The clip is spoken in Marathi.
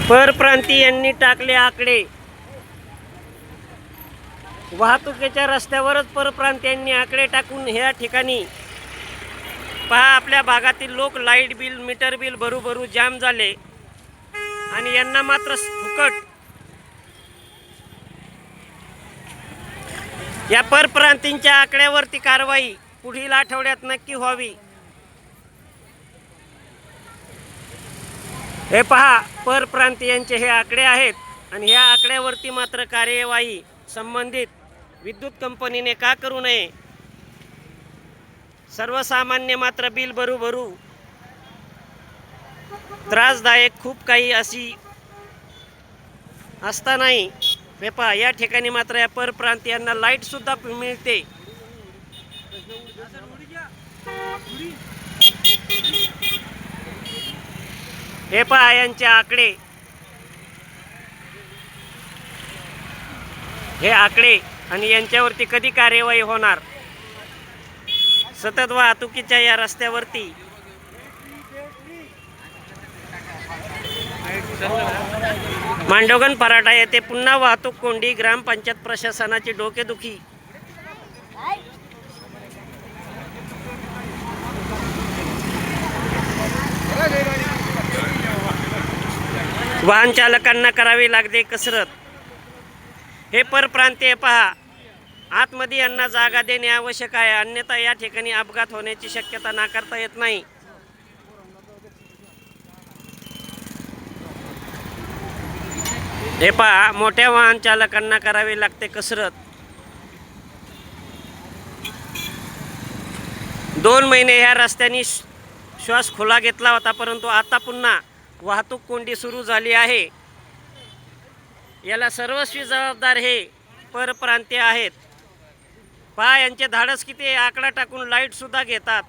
परप्रांतीयांनी टाकले आकडे. वाहतुकीच्या रस्त्यावरच परप्रांतीयांनी आकडे टाकून ह्या ठिकाणी पहा आपल्या भागातील लोक लाईट बिल मीटर बिल भरू भरू जाम झाले आणि यांना मात्र फुकट. या परप्रांतींच्या आकड्यावरती कारवाई पुढील आठवड्यात नक्की व्हावी. हे पहा परप्रांतीयांचे हे आकडे आहेत आणि ह्या आकड्यावरती मात्र कार्यवाही संबंधित विद्युत कंपनीने का करू नये. सर्वसामान्य मात्र बिल भरू भरू त्रासदायक खूप काही अशी असतानाही हे पहा या ठिकाणी मात्र या परप्रांतीयांना लाईट सुद्धा मिळते. हे पहा यांचे आकडे. हे आकडे आणि यांच्यावरती कधी कार्यवाही होणार. सतत वाहतुकीच्या या रस्त्यावरती मांडोगण पराठा येथे पुन्हा वाहतूक कोंडी. ग्रामपंचायत प्रशासनाची डोकेदुखी. वाहन चालकांना करावी लागते कसरत. हे परप्रांतीय पहा आतमध्ये यांना जागा देणे आवश्यक आहे, अन्यथा या ठिकाणी अपघात होण्याची शक्यता नाकारता येत नाही. हे पहा मोठ्या वाहन चालकांना करावी लागते कसरत. 2 महिने ह्या रस्त्याने श्वास खुला घेतला होता, परंतु आता पुन्हा वाहतूक कोंडी सुरू झाली आहे. याला सर्वस्वी जबाबदार हे परप्रांतीय आहेत. पहा यांचे धाडस किती. आकडा टाकून लाईट सुद्धा घेतात.